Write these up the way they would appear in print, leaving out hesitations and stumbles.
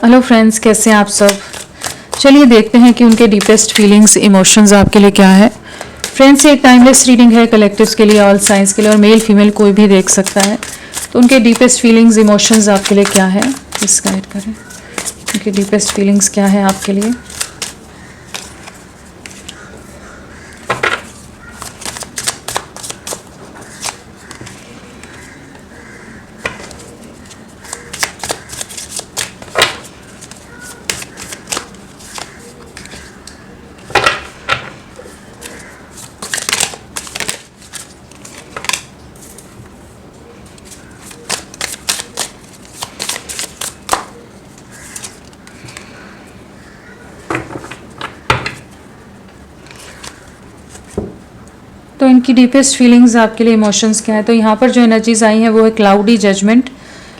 Hello friends, कैसे हैं आप सब। चलिए देखते हैं कि उनके डीपेस्ट फीलिंग्स इमोशंस आपके लिए क्या है। फ्रेंड्स, ये एक टाइमलेस रीडिंग है कलेक्टिव्स के लिए, ऑल साइंस के लिए, और मेल फीमेल कोई भी देख सकता है। तो उनके डीपेस्ट फीलिंग्स इमोशंस आपके लिए क्या है, इस गाइड करें। उनके डीपेस्ट फीलिंग्स क्या है आपके लिए। तो इनकी डीपेस्ट फीलिंग्स आपके लिए इमोशंस क्या है। तो यहाँ पर जो एनर्जीज आई हैं वो है cloudy judgement,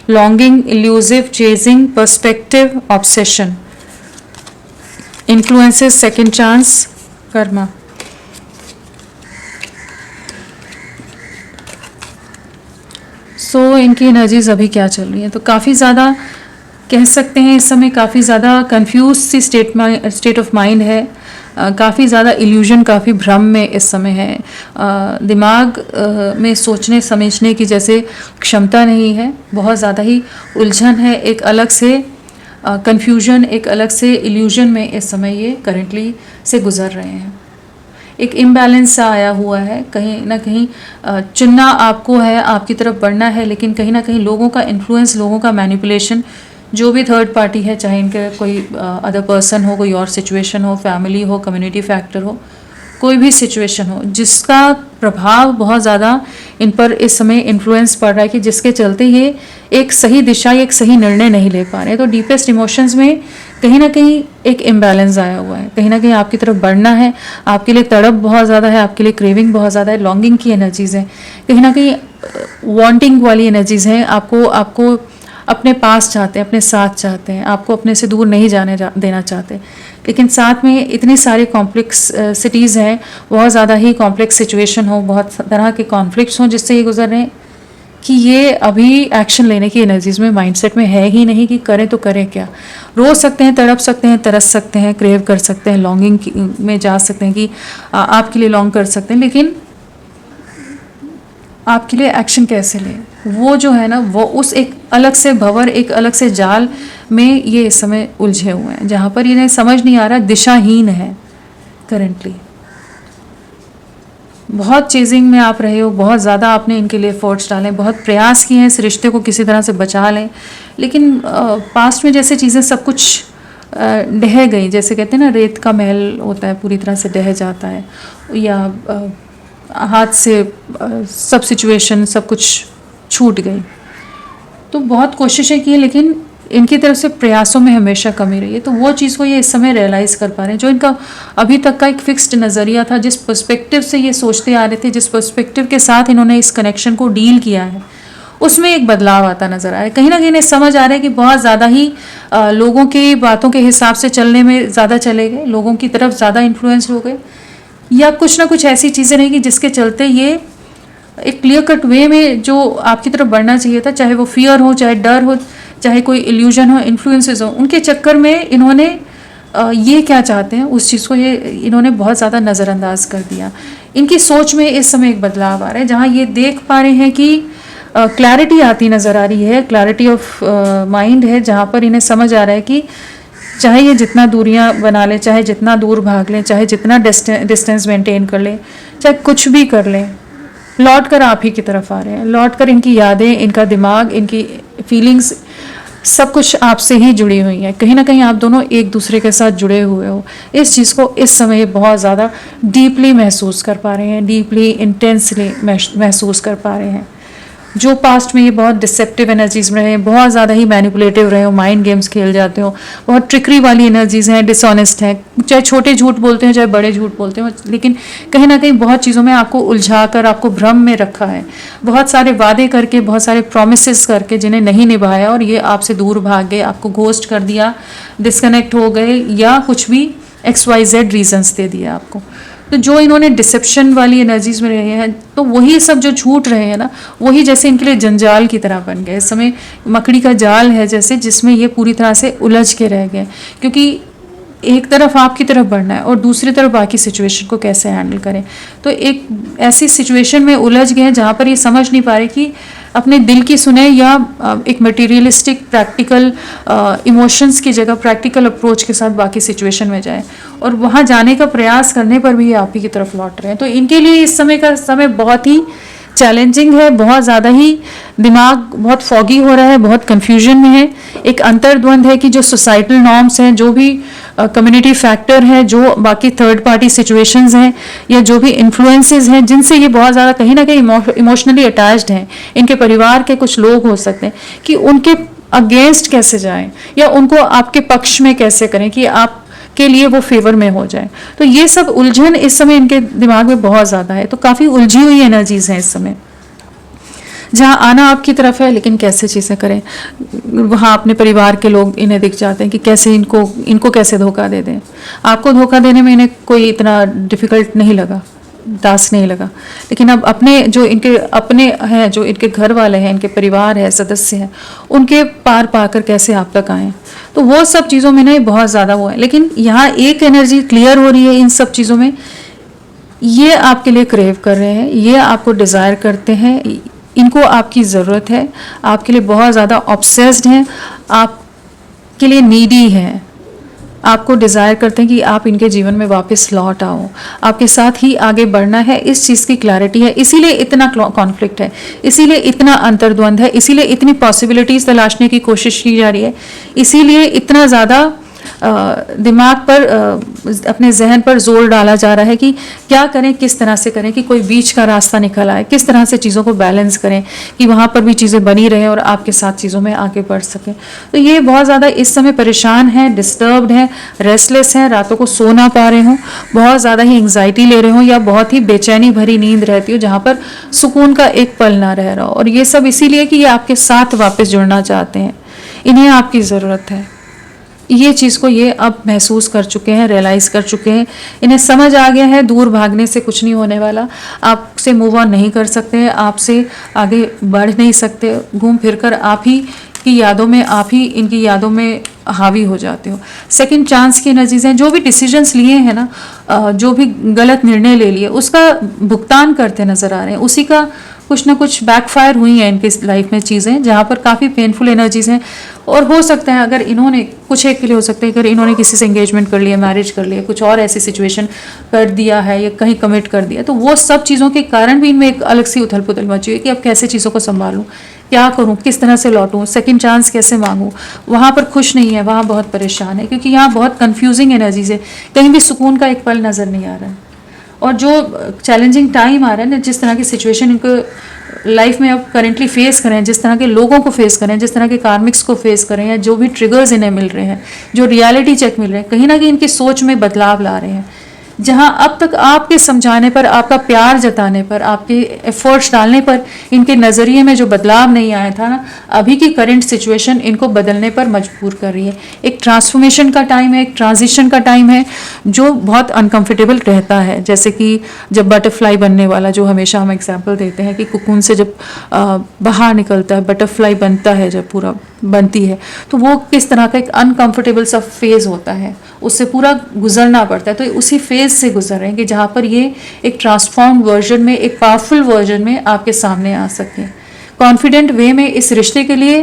longing, elusive, chasing, perspective, obsession, influences, second chance, karma. So इनकी एनर्जीज अभी क्या चल रही है, तो काफ़ी ज़्यादा कह सकते हैं इस समय काफ़ी ज़्यादा कंफ्यूज सी स्टेट ऑफ माइंड है। काफ़ी ज़्यादा इल्यूजन, काफ़ी भ्रम में इस समय है। दिमाग में सोचने समझने की जैसे क्षमता नहीं है, बहुत ज़्यादा ही उलझन है, एक अलग से कंफ्यूजन, एक अलग से इल्यूजन में इस समय ये करेंटली से गुजर रहे हैं। एक इम्बैलेंस सा आया हुआ है, कहीं ना कहीं चुनना आपको है, आपकी तरफ बढ़ना है, लेकिन कहीं ना कहीं लोगों का इन्फ्लुएंस, लोगों का मैनिपुलेशन, जो भी थर्ड पार्टी है, चाहे इनका कोई अदर पर्सन हो, कोई और सिचुएशन हो, फैमिली हो, कम्युनिटी फैक्टर हो, कोई भी सिचुएशन हो, जिसका प्रभाव बहुत ज़्यादा इन पर इस समय इन्फ्लुएंस पड़ रहा है कि जिसके चलते ये एक सही दिशा, एक सही निर्णय नहीं ले पा रहे। तो डीपेस्ट इमोशंस में कहीं ना कहीं एक इम्बैलेंस आया हुआ है, कहीं ना कहीं आपकी तरफ बढ़ना है, आपके लिए तड़प बहुत ज़्यादा है, आपके लिए क्रेविंग बहुत ज़्यादा है, लॉन्गिंग की एनर्जीज़ हैं, कहीं ना कहीं वांटिंग वाली एनर्जीज़ हैं। आपको अपने पास चाहते हैं, अपने साथ चाहते हैं, आपको अपने से दूर नहीं देना चाहते, लेकिन साथ में इतनी सारी कॉम्प्लेक्स सिटीज़ हैं, बहुत ज़्यादा ही कॉम्प्लेक्स सिचुएशन हो, बहुत तरह के कॉन्फ्लिक्ट्स हों जिससे ये गुजर रहे हैं कि ये अभी एक्शन लेने की एनर्जीज़ में, माइंडसेट में है ही नहीं कि करें तो करें क्या। रो सकते हैं, तड़प सकते हैं, तरस सकते हैं, क्रेव कर सकते हैं, लॉन्गिंग में जा सकते हैं कि आपके लिए लॉन्ग कर सकते हैं, लेकिन आपके लिए एक्शन कैसे लें, वो जो है ना, वो उस एक अलग से भंवर, एक अलग से जाल में ये इस समय उलझे हुए हैं, जहाँ पर इन्हें समझ नहीं आ रहा, दिशाहीन है करेंटली। बहुत चेजिंग में आप रहे हो, बहुत ज़्यादा आपने इनके लिए एफर्ट्स डाले, बहुत प्रयास किए हैं इस रिश्ते को किसी तरह से बचा लें, लेकिन पास्ट में जैसे चीज़ें सब कुछ ढह गई, जैसे कहते हैं ना, रेत का महल होता है, पूरी तरह से ढह जाता है, या हाथ से सब सिचुएशन, सब कुछ छूट गई। तो बहुत कोशिशें की, लेकिन इनकी तरफ से प्रयासों में हमेशा कमी रही है। तो वो चीज़ को ये इस समय रियलाइज़ कर पा रहे हैं, जो इनका अभी तक का एक फिक्स्ड नज़रिया था, जिस पर्सपेक्टिव से ये सोचते आ रहे थे, जिस पर्सपेक्टिव के साथ इन्होंने इस कनेक्शन को डील किया है, उसमें एक बदलाव आता नज़र आ रहा है। कहीं ना कहीं इन्हें समझ आ रहा है कि बहुत ज़्यादा ही लोगों की बातों के हिसाब से चलने में ज़्यादा चले गए, लोगों की तरफ ज़्यादा इन्फ्लुएंस हो गए, या कुछ ना कुछ ऐसी चीज़ें रही कि जिसके चलते ये एक क्लियर कट वे में जो आपकी तरफ बढ़ना चाहिए था, चाहे वो फियर हो, चाहे डर हो, चाहे कोई इल्यूजन हो, इन्फ्लुएंसेस हो, उनके चक्कर में इन्होंने ये क्या चाहते हैं उस चीज़ को ये इन्होंने बहुत ज़्यादा नज़रअंदाज कर दिया। इनकी सोच में इस समय एक बदलाव आ रहा है, जहाँ ये देख पा रहे हैं कि क्लैरिटी आती नज़र आ रही है, क्लैरिटी ऑफ माइंड है, जहाँ पर इन्हें समझ आ रहा है कि चाहे ये जितना दूरियां बना लें, चाहे जितना दूर भाग लें, चाहे जितना डिस्टेंस मेंटेन कर लें, चाहे कुछ भी कर लें, लौट कर आप ही की तरफ आ रहे हैं। लौट कर इनकी यादें, इनका दिमाग, इनकी फीलिंग्स, सब कुछ आपसे ही जुड़ी हुई हैं। कहीं ना कहीं आप दोनों एक दूसरे के साथ जुड़े हुए हो। इस चीज़ को इस समय बहुत ज़्यादा डीपली महसूस कर पा रहे हैं, डीपली इंटेंसली महसूस कर पा रहे हैं। जो पास्ट में ये बहुत डिसेप्टिव एनर्जीज में रहे, बहुत ज़्यादा ही मैनिपुलेटिव रहे हो, माइंड गेम्स खेल जाते हो, बहुत ट्रिकरी वाली एनर्जीज हैं, डिसऑनेस्ट हैं, चाहे छोटे झूठ बोलते हो, चाहे बड़े झूठ बोलते हो, लेकिन कहीं ना कहीं बहुत चीज़ों में आपको उलझा कर, आपको भ्रम में रखा है। बहुत सारे वादे करके, बहुत सारे प्रोमिसेस करके जिन्हें नहीं निभाया, और ये आपसे दूर भाग गए, आपको घोस्ट कर दिया, डिस्कनेक्ट हो गए, या कुछ भी XYZ रीजंस दे दिए आपको। तो जो इन्होंने डिसेप्शन वाली एनर्जीज में रहे हैं, तो वही सब जो छूट रहे हैं ना, वही जैसे इनके लिए जंजाल की तरह बन गए। इस समय मकड़ी का जाल है जैसे, जिसमें ये पूरी तरह से उलझ के रह गए, क्योंकि एक तरफ आपकी तरफ बढ़ना है और दूसरी तरफ बाकी सिचुएशन को कैसे हैंडल करें। तो एक ऐसी सिचुएशन में उलझ गए हैं जहाँ पर ये समझ नहीं पा रहे कि अपने दिल की सुने या एक मटेरियलिस्टिक प्रैक्टिकल इमोशंस की जगह प्रैक्टिकल अप्रोच के साथ बाकी सिचुएशन में जाएं, और वहाँ जाने का प्रयास करने पर भी ये आप ही की तरफ लौट रहे हैं। तो इनके लिए इस समय का समय बहुत ही चैलेंजिंग है, बहुत ज़्यादा ही दिमाग बहुत फॉगी हो रहा है, बहुत कन्फ्यूजन में है। एक अंतर्द्वंद है कि जो सोसाइटल नॉर्म्स हैं, जो भी कम्युनिटी फैक्टर है, जो बाकी थर्ड पार्टी सिचुएशंस हैं या जो भी इन्फ्लुएंसेस हैं जिनसे ये बहुत ज़्यादा कहीं ना कहीं इमोशनली अटैच्ड हैं, इनके परिवार के कुछ लोग हो सकते हैं, कि उनके अगेंस्ट कैसे जाएं या उनको आपके पक्ष में कैसे करें कि आप के लिए वो फेवर में हो जाए। तो ये सब उलझन इस समय इनके दिमाग में बहुत ज़्यादा है। तो काफ़ी उलझी हुई एनर्जीज हैं इस समय, जहाँ आना आपकी तरफ है लेकिन कैसे चीज़ें करें, वहाँ अपने परिवार के लोग इन्हें दिख जाते हैं कि कैसे इनको कैसे धोखा दे दें। आपको धोखा देने में इन्हें कोई इतना डिफ़िकल्ट नहीं लगा, टास्क नहीं लगा, लेकिन अब अपने जो इनके अपने हैं, जो इनके घर वाले हैं, इनके परिवार है, सदस्य हैं, उनके पार पाकर कैसे आप तक आएँ, तो वो सब चीज़ों में नहीं बहुत ज़्यादा वो है। लेकिन यहाँ एक एनर्जी क्लियर हो रही है इन सब चीज़ों में, ये आपके लिए क्रेव कर रहे हैं, ये आपको डिज़ायर करते हैं, इनको आपकी ज़रूरत है, आपके लिए बहुत ज़्यादा ऑब्सेस्ड हैं, आपके लिए नीडी हैं, आपको डिज़ायर करते हैं कि आप इनके जीवन में वापस लौट आओ, आपके साथ ही आगे बढ़ना है। इस चीज़ की क्लैरिटी है, इसीलिए इतना कॉन्फ्लिक्ट है, इसीलिए इतना अंतर्द्वंद है, इसीलिए इतनी पॉसिबिलिटीज़ तलाशने की कोशिश की जा रही है, इसीलिए इतना ज़्यादा दिमाग पर अपने जहन पर जोर डाला जा रहा है कि क्या करें, किस तरह से करें कि कोई बीच का रास्ता निकल आए, किस तरह से चीज़ों को बैलेंस करें कि वहाँ पर भी चीज़ें बनी रहें और आपके साथ चीज़ों में आगे बढ़ सकें। तो ये बहुत ज़्यादा इस समय परेशान हैं, डिस्टर्ब्ड हैं, रेस्टलेस हैं, रातों को सो ना पा रहे हों, बहुत ज़्यादा ही एंग्जाइटी ले रहे हों या बहुत ही बेचैनी भरी नींद रहती हो जहाँ पर सुकून का एक पल ना रह रहा हो। और ये सब इसीलिए कि ये आपके साथ वापस जुड़ना चाहते हैं, इन्हें आपकी ज़रूरत है। ये चीज़ को ये अब महसूस कर चुके हैं, रियलाइज़ कर चुके हैं, इन्हें समझ आ गया है दूर भागने से कुछ नहीं होने वाला, आपसे मूव ऑन नहीं कर सकते, आपसे आगे बढ़ नहीं सकते, घूम फिर कर आप ही की यादों में, आप ही इनकी यादों में हावी हो जाते हो। सेकंड चांस की एनर्जीज हैं, जो भी डिसीजंस लिए हैं ना, जो भी गलत निर्णय ले लिए उसका भुगतान करते नज़र आ रहे हैं, उसी का कुछ ना कुछ बैकफायर हुई हैं इनकी लाइफ में चीज़ें, जहाँ पर काफ़ी पेनफुल एनर्जीज हैं। और हो सकता है अगर इन्होंने कुछ एक के लिए हो सकता है अगर इन्होंने किसी से एंगेजमेंट कर लिया, मैरिज कर लिया, कुछ और ऐसी सिचुएशन कर दिया है या कहीं कमिट कर दिया, तो वो सब चीज़ों के कारण भी इनमें एक अलग सी उथल पुथल मची हुई कि अब कैसे चीज़ों को संभालूं, क्या करूं, किस तरह से लौटूं, सेकंड चांस कैसे मांगूं। वहाँ पर खुश नहीं है, वहाँ बहुत परेशान है, क्योंकि यहाँ बहुत कंफ्यूजिंग एनर्जीज है, कहीं भी सुकून का एक पल नज़र नहीं आ रहा है। और जो चैलेंजिंग टाइम आ रहा है ना, जिस तरह की सिचुएशन इनको लाइफ में अब करेंटली फेस करें, जिस तरह के लोगों को फेस करें, जिस तरह के कार्मिक्स को फेस करें, या जो भी ट्रिगर्स इन्हें मिल रहे हैं, जो रियलिटी चेक मिल रहे हैं, कहीं ना कहीं इनकी सोच में बदलाव ला रहे हैं। जहां अब तक आपके समझाने पर, आपका प्यार जताने पर, आपके एफर्ट्स डालने पर इनके नज़रिए में जो बदलाव नहीं आया था ना, अभी की करंट सिचुएशन इनको बदलने पर मजबूर कर रही है। एक ट्रांसफॉर्मेशन का टाइम है, एक ट्रांजिशन का टाइम है जो बहुत अनकंफर्टेबल रहता है। जैसे कि जब बटरफ्लाई बनने वाला, जो हमेशा हम एग्जाम्पल देते हैं कि कुकून से जब बाहर निकलता है, बटरफ्लाई बनता है, जब पूरा बनती है, तो वो किस तरह का एक अनकंफर्टेबल सा फेज़ होता है, उससे पूरा गुजरना पड़ता है। तो उसी फेज़ से गुजर रहे हैं कि जहाँ पर ये एक ट्रांसफॉर्म्ड वर्जन में, एक पावरफुल वर्जन में आपके सामने आ सके, कॉन्फिडेंट वे में इस रिश्ते के लिए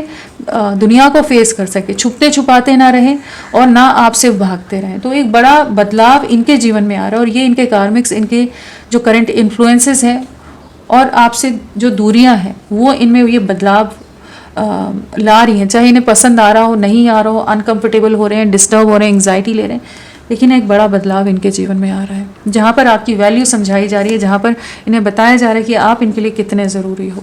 दुनिया को फेस कर सके, छुपते छुपाते ना रहें और ना आपसे भागते रहें। तो एक बड़ा बदलाव इनके जीवन में आ रहा है, और ये इनके कार्मिक्स, इनके जो करंट इन्फ्लुएंसेस हैं और आपसे जो दूरियां हैं, वो इनमें ये बदलाव ला रही हैं। चाहे इन्हें पसंद आ रहा हो, नहीं आ रहा हो, अनकंफर्टेबल हो रहे हैं, डिस्टर्ब हो रहे हैं, एंग्जाइटी ले रहे हैं, लेकिन एक बड़ा बदलाव इनके जीवन में आ रहा है, जहाँ पर आपकी वैल्यू समझाई जा रही है, जहाँ पर इन्हें बताया जा रहा है कि आप इनके लिए कितने ज़रूरी हो।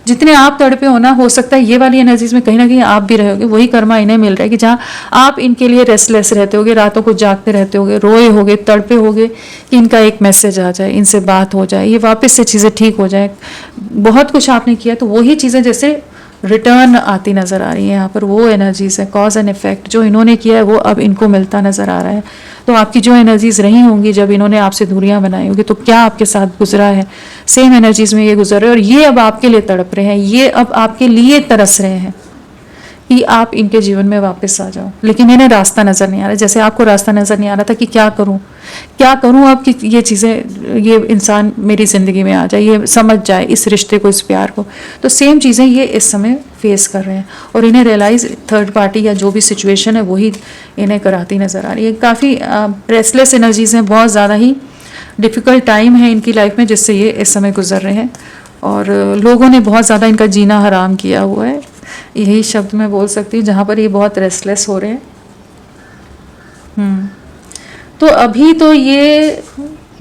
जितने आप तड़पे हो ना, हो सकता है ये वाली एनर्जीज में कहीं ना कहीं आप भी रहोगे, वही कर्मा इन्हें मिल रहा है कि जहाँ आप इनके लिए रेस्टलेस रहते होगे, रातों को जागते रहते होगे, रोए होगे, तड़पे होगे कि इनका एक मैसेज आ जाए, इनसे बात हो जाए, ये वापस से चीज़ें ठीक हो जाए। बहुत कुछ आपने किया, तो वही चीज़ें जैसे रिटर्न आती नज़र आ रही है। यहाँ पर वो एनर्जीज है, कॉज एंड इफेक्ट, जो इन्होंने किया है वो अब इनको मिलता नज़र आ रहा है। तो आपकी जो एनर्जीज रही होंगी जब इन्होंने आपसे दूरियां बनाई होंगी, तो क्या आपके साथ गुजरा है, सेम एनर्जीज में ये गुजर रहे हैं और ये अब आपके लिए तड़प रहे हैं, ये अब आपके लिए तरस रहे हैं कि आप इनके जीवन में वापस आ जाओ। लेकिन इन्हें रास्ता नज़र नहीं आ रहा, जैसे आपको रास्ता नज़र नहीं आ रहा था कि क्या करूं अब कि ये चीज़ें, ये इंसान मेरी ज़िंदगी में आ जाए, ये समझ जाए इस रिश्ते को, इस प्यार को। तो सेम चीज़ें ये इस समय फेस कर रहे हैं और इन्हें रियलाइज़ थर्ड पार्टी या जो भी सिचुएशन है वही इन्हें कराती नज़र आ रही है। काफ़ी रेस्टलेस एनर्जीज हैं, बहुत ज़्यादा ही डिफ़िकल्ट टाइम है इनकी लाइफ में जिससे ये इस समय गुजर रहे हैं और लोगों ने बहुत ज़्यादा इनका जीना हराम किया हुआ है, यही शब्द मैं बोल सकती हूँ, जहाँ पर ये बहुत रेस्टलेस हो रहे हैं। तो अभी तो ये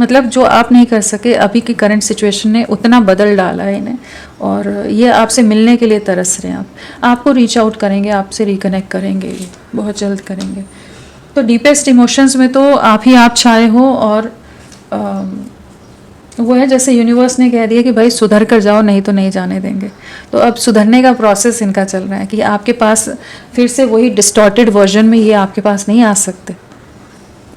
मतलब जो आप नहीं कर सके, अभी की करंट सिचुएशन ने उतना बदल डाला है इन्हें और ये आपसे मिलने के लिए तरस रहे हैं। आपको रीच आउट करेंगे, आपसे रिकनेक्ट करेंगे, ये बहुत जल्द करेंगे। तो डीपेस्ट इमोशंस में तो आप ही आप छाए हो और वो है जैसे यूनिवर्स ने कह दिया कि भाई सुधर कर जाओ, नहीं तो नहीं जाने देंगे। तो अब सुधरने का प्रोसेस इनका चल रहा है कि आपके पास फिर से वही डिस्टॉर्टेड वर्जन में ये आपके पास नहीं आ सकते।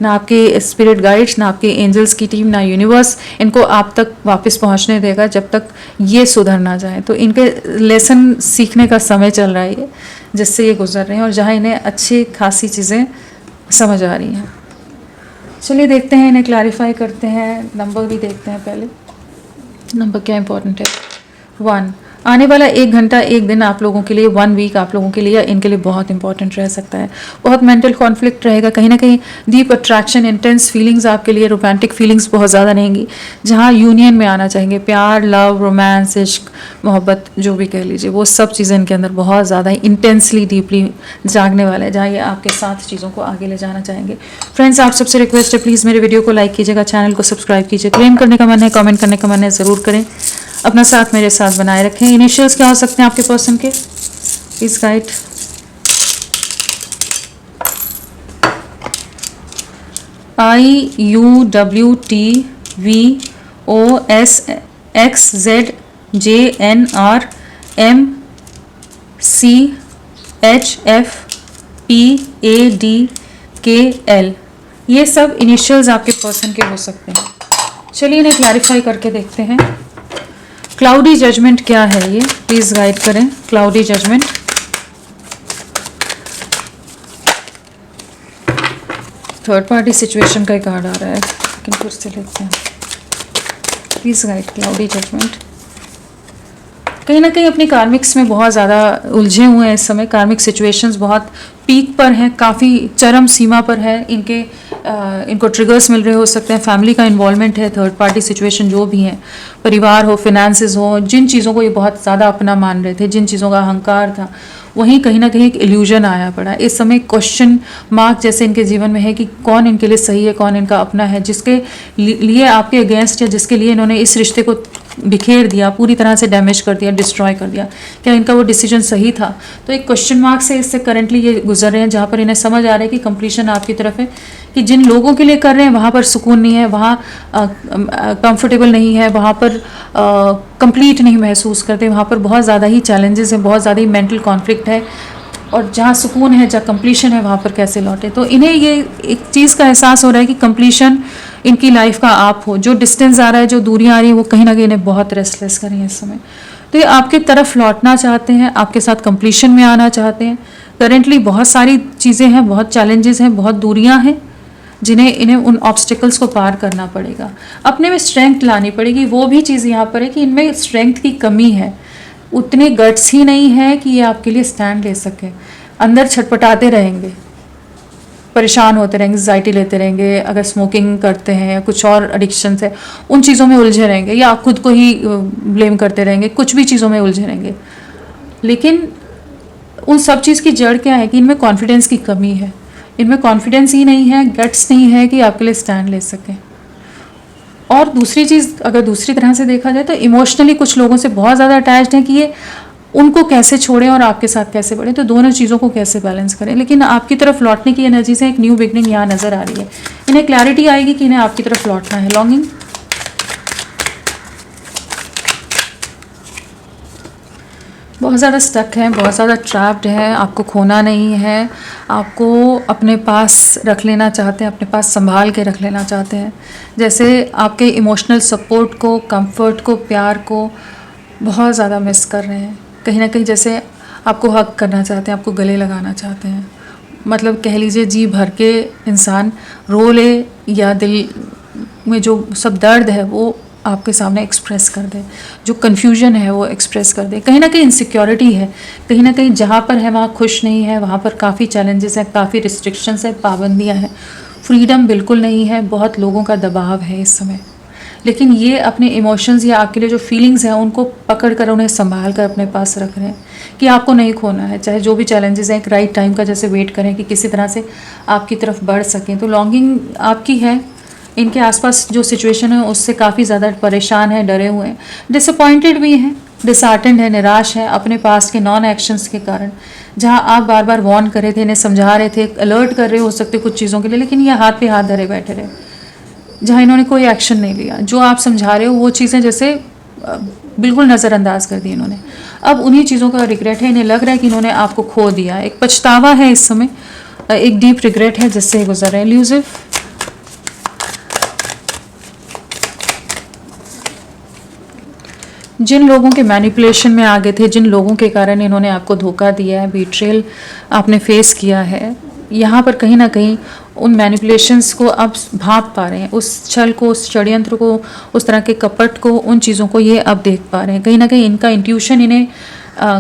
ना आपके स्पिरिट गाइड्स, ना आपके एंजल्स की टीम, ना यूनिवर्स इनको आप तक वापस पहुंचने देगा जब तक ये सुधर ना जाए। तो इनके लेसन सीखने का समय चल रहा है ये, जिससे ये गुजर रहे हैं और जहाँ इन्हें अच्छी खासी चीज़ें समझ आ रही हैं। चलिए देखते हैं, इन्हें क्लैरिफाई करते हैं, नंबर भी देखते हैं पहले। नंबर क्या इंपॉर्टेंट है? 1। आने वाला 1 घंटा, 1 दिन आप लोगों के लिए, 1 वीक आप लोगों के लिए, इनके लिए बहुत इंपॉर्टेंट रह सकता है। बहुत मेंटल कॉन्फ्लिक्ट रहेगा, कहीं ना कहीं डीप अट्रैक्शन, इंटेंस फीलिंग्स आपके लिए, रोमांटिक फीलिंग्स बहुत ज़्यादा रहेंगी, जहाँ यूनियन में आना चाहेंगे, प्यार, लव, रोमांस, इश्क, मोहब्बत जो भी कह लीजिए, वो सब चीज़ें इनके अंदर बहुत ज़्यादा इंटेंसली डीपली जागने वाला है, जहाँ ये आपके साथ चीज़ों को आगे ले जाना चाहेंगे। फ्रेंड्स, आप सबसे रिक्वेस्ट है, प्लीज़ मेरे वीडियो को लाइक कीजिएगा, चैनल को सब्सक्राइब कीजिए, क्लेम करने का मन है, कमेंट करने का मन है, ज़रूर करें, अपना साथ मेरे साथ बनाए रखें। इनिशियल्स क्या हो सकते हैं आपके पर्सन के? Please guide. IUWTVOSXZJNRMCHFPADKL, ये सब इनिशियल्स आपके पर्सन के हो सकते हैं। चलिए इन्हें क्लैरिफाई करके देखते हैं। क्लाउडी जजमेंट क्या है ये, प्लीज गाइड करें। Cloudy judgement, third party situation का एक कार्ड आ रहा है, लेकिन फिर से लेते हैं। Please guide cloudy judgement. कहीं ना कहीं अपनी कार्मिक्स में बहुत ज़्यादा उलझे हुए हैं इस समय, कार्मिक सिचुएशंस बहुत पीक पर हैं, काफ़ी चरम सीमा पर है, इनको ट्रिगर्स मिल रहे हो सकते हैं, फैमिली का इन्वॉल्वमेंट है, थर्ड पार्टी सिचुएशन जो भी है, परिवार हो, फिनेंसेस हो, जिन चीज़ों को ये बहुत ज़्यादा अपना मान रहे थे, जिन चीज़ों का अहंकार था, वहीं कहीं ना कहीं एक इल्यूजन आया पड़ा। इस समय क्वेश्चन मार्क जैसे इनके जीवन में है कि कौन इनके लिए सही है, कौन इनका अपना है, जिसके लिए आपके अगेंस्ट या जिसके लिए इन्होंने इस रिश्ते को बिखेर दिया, पूरी तरह से डैमेज कर दिया, डिस्ट्रॉय कर दिया, क्या इनका वो डिसीजन सही था? तो एक क्वेश्चन मार्क से इससे करंटली ये गुजर रहे हैं, जहाँ पर इन्हें समझ आ रहा है कि कंप्लीशन आपकी तरफ है, कि जिन लोगों के लिए कर रहे हैं वहाँ पर सुकून नहीं है, वहाँ कंफर्टेबल नहीं है, वहाँ पर कंप्लीट नहीं महसूस करते, वहाँ पर बहुत ज़्यादा ही चैलेंजेस हैं, बहुत ज़्यादा ही मेंटल कॉन्फ्लिक्ट है, और जहाँ सुकून है, जहाँ कंप्लीशन है, वहाँ पर कैसे लौटे? तो इन्हें ये एक चीज़ का एहसास हो रहा है कि कंप्लीशन इनकी लाइफ का आप हो। जो डिस्टेंस आ रहा है, जो दूरियाँ आ रही हैं, वो कहीं ना कहीं इन्हें बहुत रेस्टलेस कर रही हैं इस समय। तो ये आपके तरफ लौटना चाहते हैं, आपके साथ कंप्लीशन में आना चाहते हैं। करेंटली बहुत सारी चीज़ें हैं, बहुत चैलेंजेस हैं, बहुत दूरियाँ हैं, जिन्हें इन्हें उन ऑब्स्टिकल्स को पार करना पड़ेगा, अपने में स्ट्रेंथ लानी पड़ेगी। वो भी चीज़ यहाँ पर है कि इनमें स्ट्रेंथ की कमी है, उतने गट्स ही नहीं है कि ये आपके लिए स्टैंड ले सके। अंदर छटपटाते रहेंगे, परेशान होते रहेंगे, एंग्जाइटी लेते रहेंगे, अगर स्मोकिंग करते हैं या कुछ और एडिक्शंस है, उन चीज़ों में उलझे रहेंगे, या खुद को ही ब्लेम करते रहेंगे, कुछ भी चीज़ों में उलझे रहेंगे। लेकिन उन सब चीज़ की जड़ क्या है कि इनमें कॉन्फिडेंस की कमी है, इनमें कॉन्फिडेंस ही नहीं है, गट्स नहीं है कि आपके लिए स्टैंड ले सकें। और दूसरी चीज़, अगर दूसरी तरह से देखा जाए तो इमोशनली कुछ लोगों से बहुत ज़्यादा अटैच्ड हैं कि ये उनको कैसे छोड़ें और आपके साथ कैसे बढ़ें, तो दोनों चीज़ों को कैसे बैलेंस करें। लेकिन आपकी तरफ लौटने की एनर्जी से एक न्यू बिगनिंग यहाँ नज़र आ रही है। इन्हें क्लैरिटी आएगी कि इन्हें आपकी तरफ लौटना है। लॉन्गिंग, बहुत ज़्यादा स्टक हैं, बहुत ज़्यादा ट्रैप्ड हैं, आपको खोना नहीं है, आपको अपने पास रख लेना चाहते हैं, अपने पास संभाल के रख लेना चाहते हैं। जैसे आपके इमोशनल सपोर्ट को, कंफर्ट को, प्यार को बहुत ज़्यादा मिस कर रहे हैं। कहीं ना कहीं जैसे आपको हक करना चाहते हैं, आपको गले लगाना चाहते हैं। मतलब कह लीजिए जी भर के इंसान रो ले या दिल में जो सब दर्द है वो आपके सामने एक्सप्रेस कर दे, जो कन्फ्यूजन है वो एक्सप्रेस कर दे। कहीं ना कहीं इनसिक्योरिटी है, कहीं ना कहीं जहाँ पर है वहाँ खुश नहीं है, वहाँ पर काफ़ी चैलेंजेस हैं, काफ़ी रिस्ट्रिक्शंस हैं, पाबंदियाँ हैं, फ्रीडम बिल्कुल नहीं है, बहुत लोगों का दबाव है इस समय। लेकिन ये अपने इमोशंस या आपके लिए जो फीलिंग्स हैं उनको पकड़ कर, उन्हें संभाल कर अपने पास रख रहे हैं कि आपको नहीं खोना है। चाहे जो भी चैलेंजेस हैं, एक राइट टाइम का जैसे वेट करें कि किसी तरह से आपकी तरफ बढ़ सकें। तो लॉन्गिंग आपकी है, इनके आसपास जो सिचुएशन है उससे काफ़ी ज़्यादा परेशान है, डरे हुए हैं, डिसअपॉइंटेड भी हैं, डिसहार्टेंड है, निराश है अपने पास्ट के नॉन एक्शंस के कारण। जहां आप बार बार वार्न कर रहे थे, इन्हें समझा रहे थे, अलर्ट कर रहे हो सकते कुछ चीज़ों के लिए, लेकिन ये हाथ पे हाथ धरे बैठे रहे, जहाँ इन्होंने कोई एक्शन नहीं लिया। जो आप समझा रहे हो वो चीज़ें जैसे बिल्कुल नज़रअंदाज कर दी इन्होंने। अब उन्हीं चीज़ों का रिग्रेट है, इन्हें लग रहा है कि इन्होंने आपको खो दिया। एक पछतावा है इस समय, एक डीप रिग्रेट है जिससे गुजर रहे हैं। एल्यूसिव, जिन लोगों के मैनिपुलेशन में आ गए थे, जिन लोगों के कारण इन्होंने आपको धोखा दिया है, बीट्रेल आपने फेस किया है, यहाँ पर कहीं ना कहीं उन मैनिपुलेशंस को अब भांप पा रहे हैं, उस छल को, उस षड्यंत्र को, उस तरह के कपट को, उन चीज़ों को ये अब देख पा रहे हैं। कहीं ना कहीं इनका इंट्यूशन इन्हें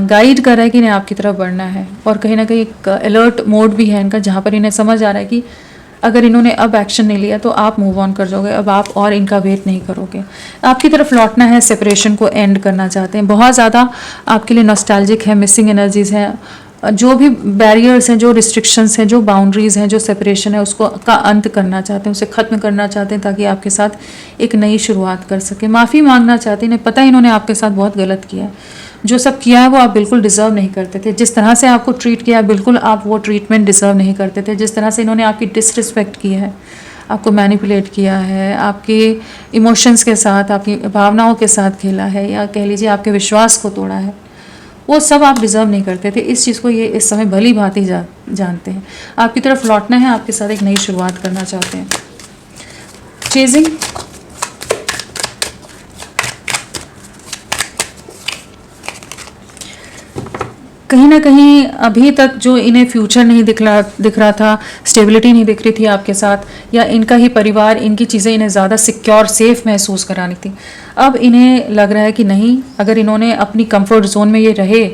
गाइड कर रहा है कि इन्हें आपकी तरफ बढ़ना है, और कहीं ना कहीं एक अलर्ट मोड भी है इनका, जहाँ पर इन्हें समझ आ रहा है कि अगर इन्होंने अब एक्शन नहीं लिया तो आप मूव ऑन कर जाओगे, अब आप और इनका वेट नहीं करोगे, आपकी तरफ लौटना है, सेपरेशन को एंड करना चाहते हैं। बहुत ज़्यादा आपके लिए नॉस्टैल्जिक है, मिसिंग एनर्जीज़ हैं, जो भी बैरियर्स हैं, जो रिस्ट्रिक्शंस हैं, जो बाउंड्रीज़ हैं, जो सेपरेशन है, उसको का अंत करना चाहते हैं, उसे ख़त्म करना चाहते हैं, ताकि आपके साथ एक नई शुरुआत कर सके। माफ़ी मांगना चाहते हैं, इन्हें पता है इन्होंने आपके साथ बहुत गलत किया है, जो सब किया है वो आप बिल्कुल डिज़र्व नहीं करते थे। जिस तरह से आपको ट्रीट किया है बिल्कुल आप वो ट्रीटमेंट डिज़र्व नहीं करते थे। जिस तरह से इन्होंने आपकी डिसरिस्पेक्ट की है, आपको मैनिपुलेट किया है, आपके इमोशंस के साथ, आपकी भावनाओं के साथ खेला है, या कह लीजिए आपके विश्वास को तोड़ा है, वो सब आप डिज़र्व नहीं करते थे। इस चीज़ को ये इस समय भली भांति जानते हैं। आपकी तरफ लौटना है, आपके साथ एक नई शुरुआत करना चाहते हैं। चेजिंग, कहीं ना कहीं अभी तक जो इन्हें फ्यूचर नहीं दिख रहा था, स्टेबिलिटी नहीं दिख रही थी आपके साथ, या इनका ही परिवार, इनकी चीज़ें इन्हें ज़्यादा सिक्योर, सेफ महसूस करानी थी, अब इन्हें लग रहा है कि नहीं, अगर इन्होंने अपनी कंफर्ट जोन में ये रहे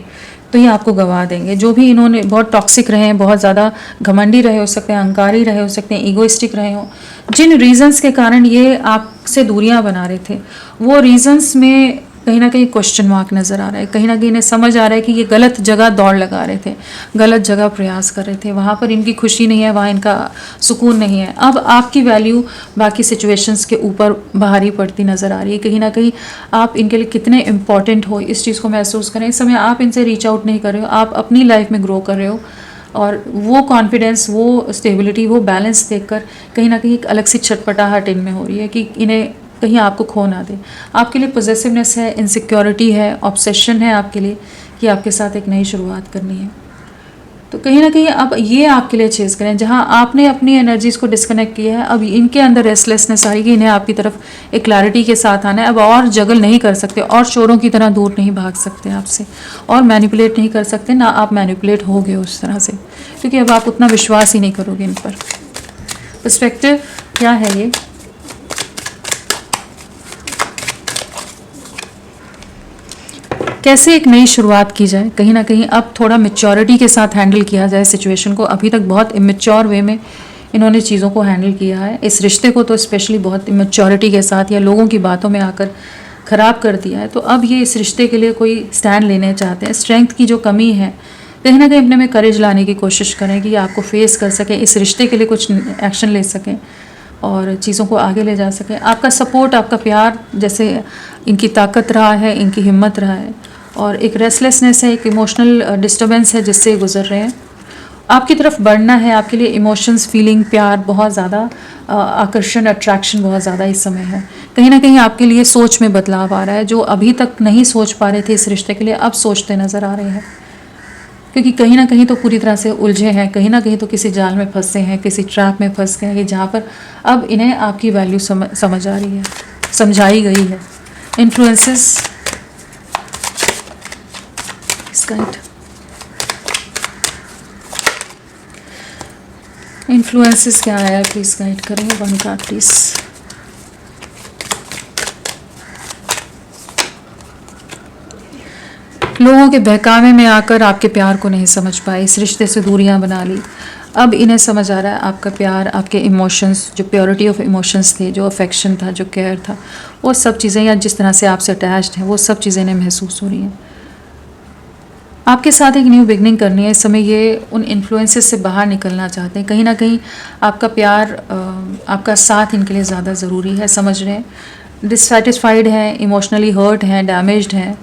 तो ये आपको गंवा देंगे। जो भी इन्होंने बहुत टॉक्सिक रहे हैं, बहुत ज़्यादा घमंडी रहे हो सकते हैं, अहंकारी रहे हो सकते हैं, ईगोइस्टिक रहे हो, जिन रीजंस के कारण ये आपसे दूरियां बना रहे थे, वो रीजंस में कहीं ना कहीं क्वेश्चन मार्क नज़र आ रहा है। कहीं ना कहीं इन्हें समझ आ रहा है कि ये गलत जगह दौड़ लगा रहे थे, गलत जगह प्रयास कर रहे थे, वहाँ पर इनकी खुशी नहीं है, वहाँ इनका सुकून नहीं है। अब आपकी वैल्यू बाकी सिचुएशंस के ऊपर भारी पड़ती नज़र आ रही है। कहीं ना कहीं आप इनके लिए कितने इंपॉर्टेंट हो, इस चीज़ को महसूस करें। इस समय आप इनसे रीच आउट नहीं कर रहे हो, आप अपनी लाइफ में ग्रो कर रहे हो, और वो कॉन्फिडेंस, वो स्टेबिलिटी, वो बैलेंस देखकर कहीं ना कहीं एक अलग सी छटपटाहट इनमें हो रही है कि इन्हें कहीं आपको खो ना दे। आपके लिए पॉजिटिवनेस है, इनसिक्योरिटी है, ऑब्सेशन है आपके लिए कि आपके साथ एक नई शुरुआत करनी है। तो कहीं ना कहीं अब ये आपके लिए चेज़ करें, जहां आपने अपनी एनर्जीज़ को डिस्कनेक्ट किया है, अब इनके अंदर रेस्टलेसनेस आ रही है, इन्हें आपकी तरफ एक क्लैरिटी के साथ आना है। अब और जगल नहीं कर सकते, और चोरों की तरह दूर नहीं भाग सकते आपसे, और मैनिपुलेट नहीं कर सकते, ना आप मैनिपुलेट होगे उस तरह से, क्योंकि अब आप उतना विश्वास ही नहीं करोगे इन पर। पर्सपेक्टिव क्या है ये? कैसे एक नई शुरुआत की जाए, कहीं ना कहीं अब थोड़ा मेच्योरिटी के साथ हैंडल किया जाए सिचुएशन को। अभी तक बहुत इमेच्योर वे में इन्होंने चीज़ों को हैंडल किया है, इस रिश्ते को तो स्पेशली बहुत इमेच्योरिटी के साथ, या लोगों की बातों में आकर ख़राब कर दिया है। तो अब ये इस रिश्ते के लिए कोई स्टैंड लेने चाहते हैं। स्ट्रेंथ की जो कमी है, कहीं ना कहीं अपने में करेज लाने की कोशिश करें कि आपको फेस कर सकें, इस रिश्ते के लिए कुछ एक्शन ले सकें और चीज़ों को आगे ले जा सकें। आपका सपोर्ट, आपका प्यार जैसे इनकी ताकत रहा है, इनकी हिम्मत रहा है, और एक रेस्टलेसनेस है, एक इमोशनल डिस्टर्बेंस है जिससे गुजर रहे हैं। आपकी तरफ बढ़ना है, आपके लिए इमोशंस, फीलिंग, प्यार बहुत ज़्यादा, आकर्षण, अट्रैक्शन बहुत ज़्यादा इस समय है। कहीं ना कहीं आपके लिए सोच में बदलाव आ रहा है। जो अभी तक नहीं सोच पा रहे थे इस रिश्ते के लिए, अब सोचते नज़र आ रहे हैं, क्योंकि कहीं ना कहीं तो पूरी तरह से उलझे हैं, कहीं ना कहीं तो किसी जाल में फंसे हैं, किसी ट्रैप में फंस गए हैं, जहाँ पर अब इन्हें आपकी वैल्यू समझ आ रही है, समझाई गई है। इन्फ्लुएंसेस, गाइड, इन्फ्लुएंसेस क्या आया, प्लीज गाइड करें। One card please. लोगों के बहकावे में आकर आपके प्यार को नहीं समझ पाए, इस रिश्ते से दूरियां बना ली। अब इन्हें समझ आ रहा है आपका प्यार, आपके इमोशंस, जो प्योरिटी ऑफ इमोशंस थे, जो अफेक्शन था, जो केयर था, वो सब चीज़ें, या जिस तरह से आपसे अटैच्ड हैं, वो सब चीज़ें इन्हें महसूस हो रही हैं। आपके साथ एक न्यू बिगनिंग करनी है। इस समय ये उन इन्फ्लुएंसेस से बाहर निकलना चाहते हैं। कहीं ना कहीं आपका प्यार, आपका साथ इनके लिए ज़्यादा ज़रूरी है, समझ रहे हैं। डिससेटिस्फाइड हैं, इमोशनली हर्ट हैं, डैमेज्ड हैं,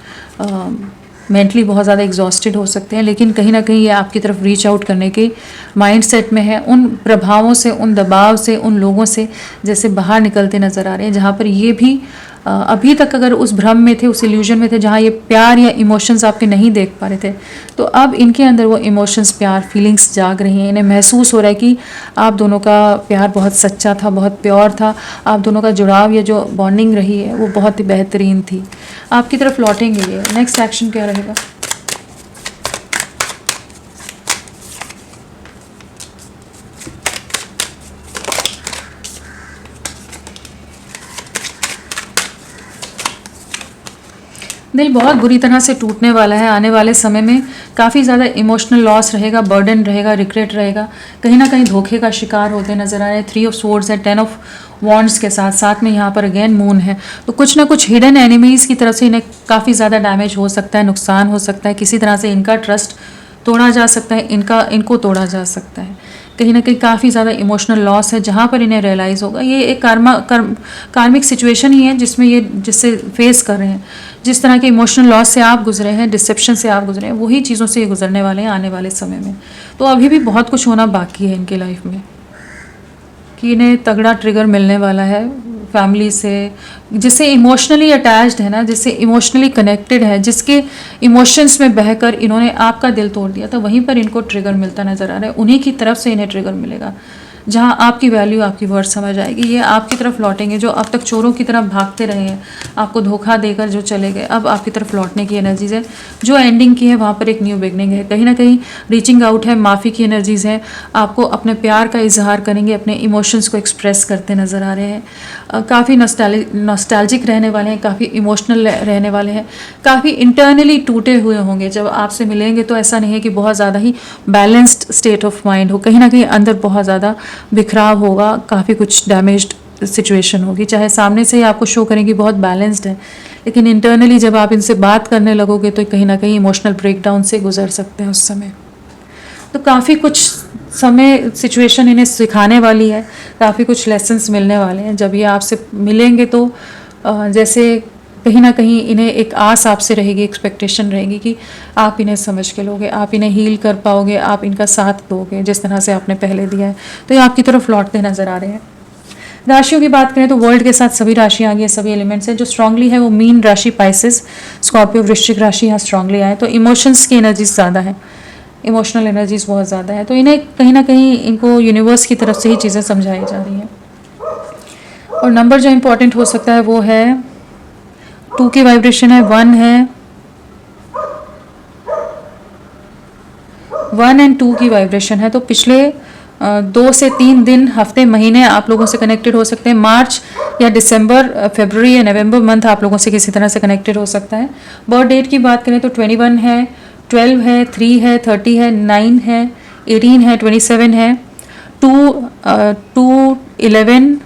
मेंटली बहुत ज़्यादा एग्जॉस्टेड हो सकते हैं, लेकिन कहीं ना कहीं ये आपकी तरफ रीच आउट करने के माइंडसेट में है। उन प्रभावों से, उन दबाव से, उन लोगों से जैसे बाहर निकलते नज़र आ रहे हैं, जहाँ पर ये भी अभी तक अगर उस भ्रम में थे, उस इल्यूजन में थे, जहाँ ये प्यार या इमोशंस आपके नहीं देख पा रहे थे, तो अब इनके अंदर वो इमोशंस, प्यार, फीलिंग्स जाग रही हैं। इन्हें महसूस हो रहा है कि आप दोनों का प्यार बहुत सच्चा था, बहुत प्योर था, आप दोनों का जुड़ाव या जो बॉन्डिंग रही है वो बहुत ही बेहतरीन थी। आपकी तरफ लौटेंगे ये। नेक्स्ट एक्शन क्या रहेगा? दिल बहुत बुरी तरह से टूटने वाला है। आने वाले समय में काफ़ी ज़्यादा इमोशनल लॉस रहेगा, बर्डन रहेगा, रिग्रेट रहेगा, कहीं ना कहीं धोखे का शिकार होते नज़र आ रहे हैं। 3 ऑफ स्वॉर्ड्स है, 10 ऑफ वॉन्ड्स के साथ साथ में यहाँ पर अगेन मून है। तो कुछ ना कुछ हिडन एनिमीज़ की तरफ से इन्हें काफ़ी ज़्यादा डैमेज हो सकता है, नुकसान हो सकता है, किसी तरह से इनका ट्रस्ट तोड़ा जा सकता है, इनको तोड़ा जा सकता है। कहीं ना कहीं काफ़ी ज़्यादा इमोशनल लॉस है, जहाँ पर इन्हें रियलाइज़ होगा। ये एक कार्मिक सिचुएशन ही है जिससे फेस कर रहे हैं। जिस तरह के इमोशनल लॉस से आप गुजरे हैं, डिसेप्शन से आप गुजरे हैं, वही चीज़ों से ये गुजरने वाले हैं आने वाले समय में। तो अभी भी बहुत कुछ होना बाकी है इनके लाइफ में, कि इन्हें तगड़ा ट्रिगर मिलने वाला है फैमिली से, जिससे इमोशनली अटैच्ड है ना, जिससे इमोशनली कनेक्टेड है, जिसके इमोशंस में बहकर इन्होंने आपका दिल तोड़ दिया था, वहीं पर इनको ट्रिगर मिलता नज़र आ रहा है। उन्हीं की तरफ से इन्हें ट्रिगर मिलेगा, जहाँ आपकी वैल्यू, आपकी वर्थ समझ आएगी। ये आपकी तरफ लौटेंगे। जो अब तक चोरों की तरफ भागते रहे हैं, आपको धोखा देकर जो चले गए, अब आपकी तरफ लौटने की एनर्जीज है। जो एंडिंग की है वहाँ पर एक न्यू बिगनिंग है। कहीं ना कहीं रीचिंग आउट है, माफ़ी की एनर्जीज हैं। आपको अपने प्यार का इजहार करेंगे, अपने इमोशंस को एक्सप्रेस करते नज़र आ रहे हैं। काफ़ी नॉस्टैल्जिक रहने वाले हैं, काफ़ी इमोशनल रहने वाले हैं, काफ़ी इंटरनली टूटे हुए होंगे। जब आपसे मिलेंगे तो ऐसा नहीं है कि बहुत ज़्यादा ही बैलेंस्ड स्टेट ऑफ माइंड हो, कहीं ना कहीं अंदर बहुत ज़्यादा बिखराव होगा, काफ़ी कुछ डैमेज्ड सिचुएशन होगी। चाहे सामने से ही आपको शो करेंगे बहुत बैलेंस्ड है, लेकिन इंटरनली जब आप इनसे बात करने लगोगे तो कहीं ना कहीं इमोशनल ब्रेकडाउन से गुजर सकते हैं उस समय। तो काफ़ी कुछ समय सिचुएशन इन्हें सिखाने वाली है, काफ़ी कुछ लेसन्स मिलने वाले हैं। जब ये आपसे मिलेंगे तो जैसे कहीं ना कहीं इन्हें एक आस आपसे रहेगी, एक्सपेक्टेशन रहेगी कि आप इन्हें समझ के लोगे, आप इन्हें हील कर पाओगे, आप इनका साथ दोगे जिस तरह से आपने पहले दिया है। तो ये आपकी तरफ लौटते नज़र आ रहे हैं। राशियों की बात करें तो वर्ल्ड के साथ सभी राशियाँ आ गई, सभी एलिमेंट्स हैं। जो स्ट्रांगली है वो मीन राशि, पाइसेस, स्कॉर्पियो, वृश्चिक राशि यहाँ स्ट्रांगली आए। तो इमोशंस की एनर्जीज ज़्यादा है, इमोशनल एनर्जीज बहुत ज़्यादा है। तो इन्हें कहीं ना कहीं इनको यूनिवर्स की तरफ से ही चीज़ें समझाई जा रही हैं। और नंबर जो इम्पोर्टेंट हो सकता है वो है 2 की वाइब्रेशन है, 1 है, 1 एंड 2 की वाइब्रेशन है। तो पिछले 2 से 3 दिन, हफ्ते, महीने आप लोगों से कनेक्टेड हो सकते हैं। मार्च या दिसंबर, फरवरी या नवंबर मंथ आप लोगों से किसी तरह से कनेक्टेड हो सकता है। बर्थ डेट की बात करें तो 21 है, 12 है, 3 है, 30 है, 9 है, 18 है, 27 है, 2, 11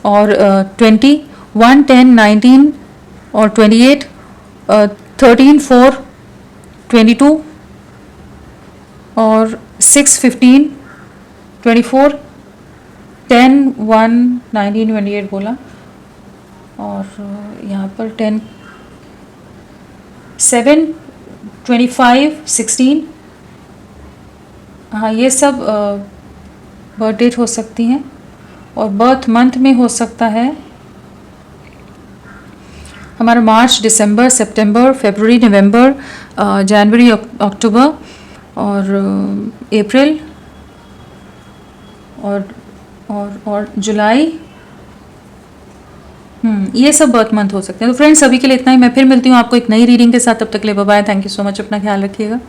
और 20, 1, 10, 19 और 28, 13, 4, 22 और 6, 15, 24, 10, 1, 19, 28 बोला। और यहाँ पर 10, 7, 25, 16, हाँ, ये सब बर्थ डेट हो सकती हैं और बर्थ मंथ में हो सकता है हमारा मार्च, दिसंबर, सितंबर, फरवरी, नवंबर, जनवरी, अक्टूबर और अप्रैल और जुलाई। ये सब बर्थ मंथ हो सकते हैं। तो फ्रेंड्स, अभी के लिए इतना ही। मैं फिर मिलती हूँ आपको एक नई रीडिंग के साथ। तब तक के लिए bye bye. Thank you so much. अपना ख्याल रखिएगा।